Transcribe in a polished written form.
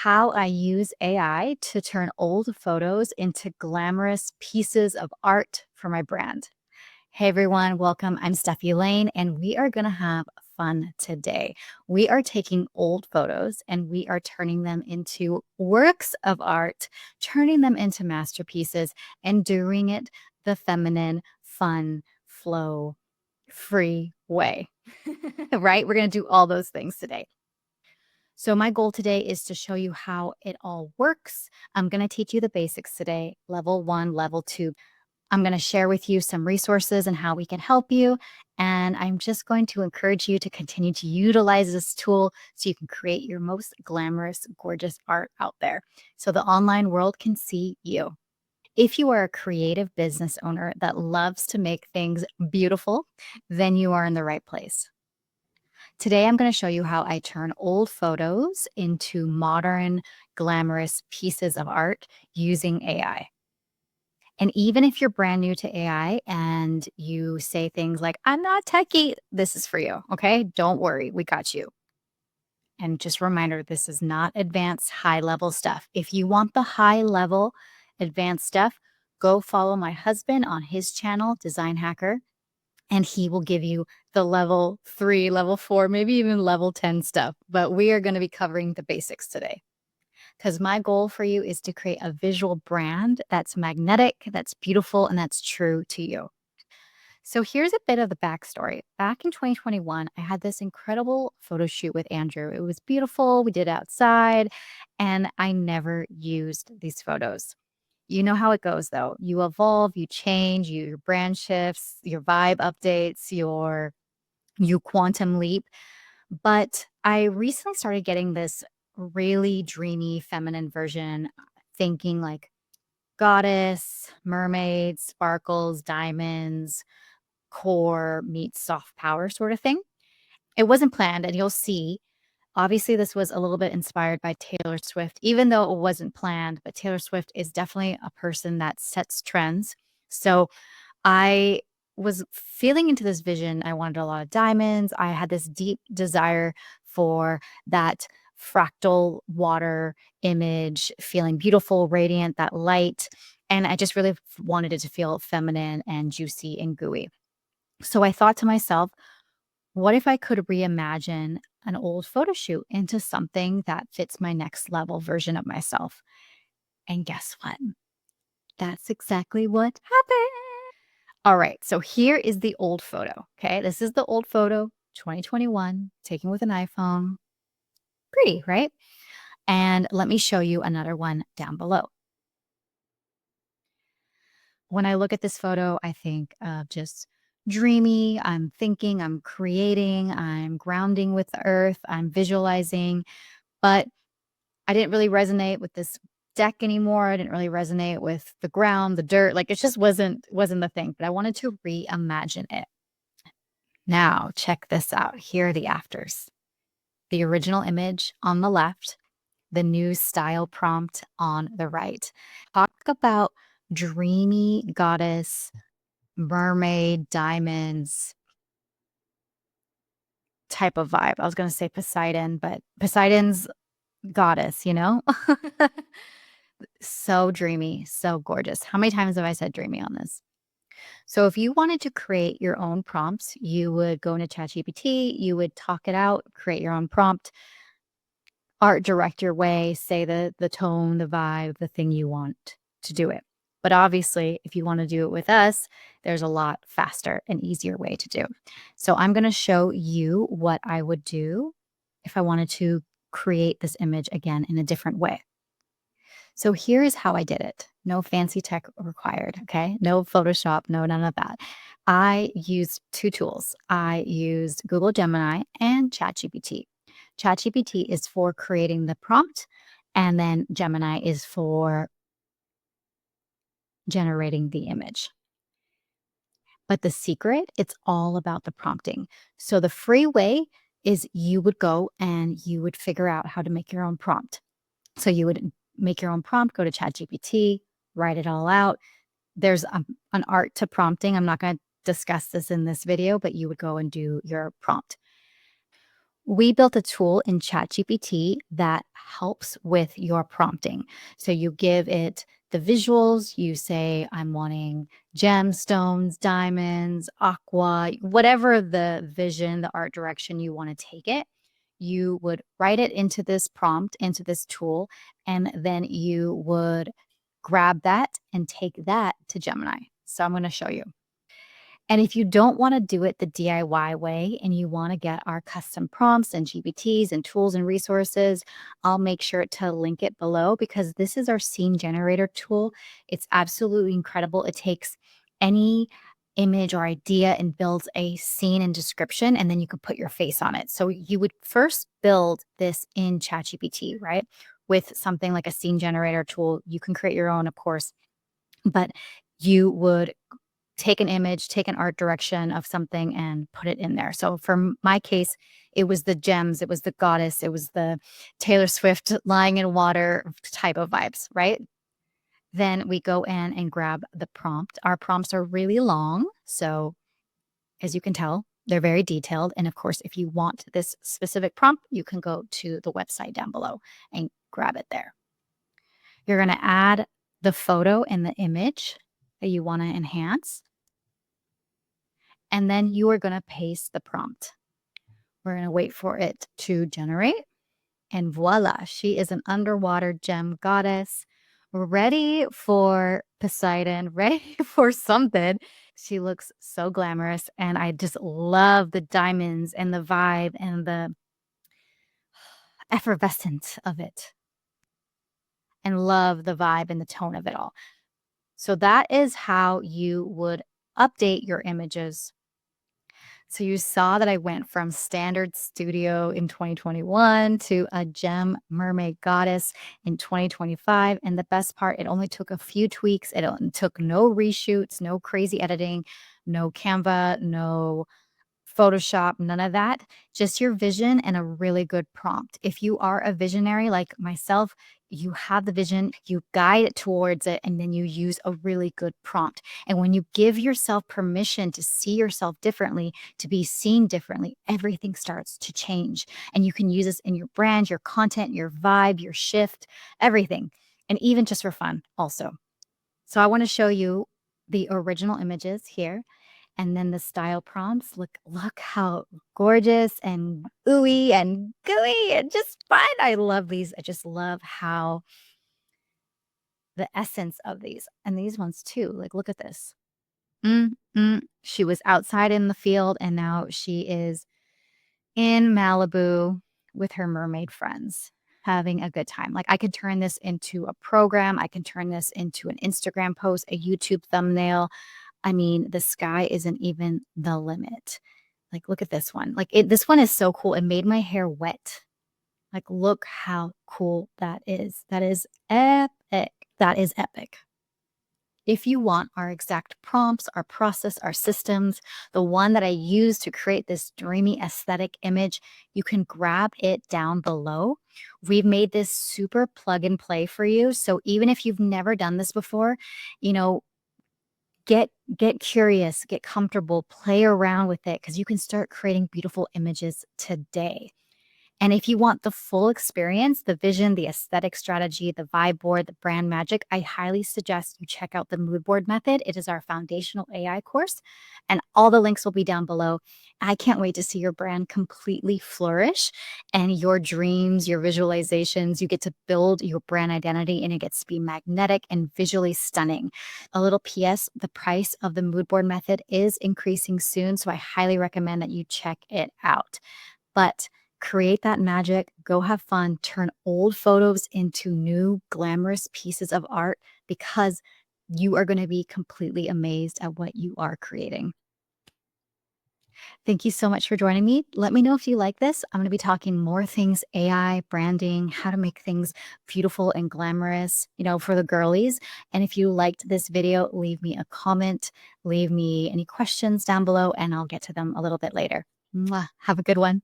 how I use AI to turn old photos into glamorous pieces of art for my brand. Hey everyone, welcome. I'm Stefi Lane, and we are going to have fun today. We are taking old photos and we are turning them into works of art, turning them into masterpieces, and doing it the feminine, fun, flow, free way. Right? We're going to do all those things today. So my goal today is to show you how it all works. I'm going to teach you the basics today, level 1, level 2. I'm going to share with you some resources and how we can help you. And I'm just going to encourage you to continue to utilize this tool so you can create your most glamorous, gorgeous art out there so the online world can see you. If you are a creative business owner that loves to make things beautiful, then you are in the right place. Today, I'm going to show you how I turn old photos into modern, glamorous pieces of art using AI. And even if you're brand new to AI and you say things like, I'm not techy, this is for you, okay? Don't worry, we got you. And just a reminder, this is not advanced high-level stuff. If you want the high-level advanced stuff, go follow my husband on his channel, Design Hacker, and he will give you the level 3, level 4, maybe even level 10 stuff. But we are going to be covering the basics today because my goal for you is to create a visual brand that's magnetic, that's beautiful, and that's true to you. So here's a bit of the backstory. Back in 2021, I had this incredible photo shoot with Andrew. It was beautiful. We did it outside, and I never used these photos. You know how it goes, though. You evolve, you change, your brand shifts, your vibe updates, you quantum leap. But I recently started getting this really dreamy feminine version, thinking like goddess, mermaids, sparkles, diamonds, core meets soft power sort of thing. It wasn't planned, and you'll see. Obviously, this was a little bit inspired by Taylor Swift, even though it wasn't planned, but Taylor Swift is definitely a person that sets trends. So I was feeling into this vision. I wanted a lot of diamonds. I had this deep desire for that fractal water image, feeling beautiful, radiant, that light. And I just really wanted it to feel feminine and juicy and gooey. So I thought to myself, what if I could reimagine an old photo shoot into something that fits my next level version of myself? And guess what? That's exactly what happened. All right, so here is the old photo, okay? This is the old photo, 2021, taken with an iPhone. Pretty, right? And let me show you another one down below. When I look at this photo, I think of just dreamy. I'm thinking, I'm creating, I'm grounding with the earth, I'm visualizing, but I didn't really resonate with this deck anymore. I didn't really resonate with the ground, the dirt. Like it just wasn't the thing, but I wanted to reimagine it. Now, check this out. Here are the afters. The original image on the left, the new style prompt on the right. Talk about dreamy goddess, mermaid, diamonds type of vibe. I was going to say Poseidon, but Poseidon's goddess, you know? So dreamy, so gorgeous. How many times have I said dreamy on this? So if you wanted to create your own prompts, you would go into ChatGPT, you would talk it out, create your own prompt, art direct your way, say the tone, the vibe, the thing you want to do it. But obviously, if you want to do it with us, there's a lot faster and easier way to do. So I'm going to show you what I would do if I wanted to create this image again in a different way. So here is how I did it. No fancy tech required, okay? No Photoshop, no none of that. I used two tools. I used Google Gemini and ChatGPT. ChatGPT is for creating the prompt, and then Gemini is for generating the image. But the secret, it's all about the prompting. So the free way is you would go and you would figure out how to make your own prompt. So you would make your own prompt, go to ChatGPT, write it all out. There's an art to prompting. I'm not going to discuss this in this video, but you would go and do your prompt. We built a tool in ChatGPT that helps with your prompting. So you give it the visuals, you say, I'm wanting gemstones, diamonds, aqua, whatever the vision, the art direction you want to take it. You would write it into this prompt, into this tool, and then you would grab that and take that to Gemini. So I'm going to show you. And if you don't want to do it the DIY way and you want to get our custom prompts and GPTs and tools and resources, I'll make sure to link it below because this is our scene generator tool. It's absolutely incredible. It takes any image or idea and builds a scene and description, and then you can put your face on it. So you would first build this in ChatGPT, right? With something like a scene generator tool. You can create your own, of course, but you would take an image, take an art direction of something and put it in there. So for my case, it was the gems, it was the goddess, it was the Taylor Swift lying in water type of vibes, right? Then we go in and grab the prompt. Our prompts are really long. So as you can tell, they're very detailed. And of course, if you want this specific prompt, you can go to the website down below and grab it there. You're going to add the photo and the image that you want to enhance. And then you are going to paste the prompt. We're going to wait for it to generate. And voila, she is an underwater gem goddess ready for Poseidon, ready for something. She looks so glamorous. And I just love the diamonds and the vibe and the effervescence of it. And love the vibe and the tone of it all. So that is how you would update your images. So you saw that I went from standard studio in 2021 to a gem mermaid goddess in 2025. And the best part, it only took a few tweaks. It took no reshoots, no crazy editing, no Canva, no Photoshop, none of that, just your vision and a really good prompt. If you are a visionary like myself, you have the vision, you guide it towards it, and then you use a really good prompt. And when you give yourself permission to see yourself differently, to be seen differently, everything starts to change. And you can use this in your brand, your content, your vibe, your shift, everything. And even just for fun also. So I want to show you the original images here. And then the style prompts, look how gorgeous and ooey and gooey and just fun. I love these. I just love how the essence of these and these ones too. Like, look at this. She was outside in the field and now she is in Malibu with her mermaid friends having a good time. Like I could turn this into a program. I can turn this into an Instagram post, a YouTube thumbnail. I mean, the sky isn't even the limit. Like, look at this one. Like, this one is so cool. It made my hair wet. Like, look how cool that is. That is epic. That is epic. If you want our exact prompts, our process, our systems, the one that I use to create this dreamy aesthetic image, you can grab it down below. We've made this super plug and play for you. So even if you've never done this before, you know, get curious, get comfortable, play around with it because you can start creating beautiful images today. And if you want the full experience, the vision, the aesthetic strategy, the vibe board, the brand magic, I highly suggest you check out the Moodboard Method. It is our foundational AI course, and all the links will be down below. I can't wait to see your brand completely flourish and your dreams, your visualizations. You get to build your brand identity and it gets to be magnetic and visually stunning. A little PS, the price of the Moodboard Method is increasing soon, so I highly recommend that you check it out. But create that magic, go have fun, turn old photos into new glamorous pieces of art because you are going to be completely amazed at what you are creating. Thank you so much for joining me. Let me know if you like this. I'm going to be talking more things, AI, branding, how to make things beautiful and glamorous, you know, for the girlies. And if you liked this video, leave me a comment, leave me any questions down below, and I'll get to them a little bit later. Mwah. Have a good one.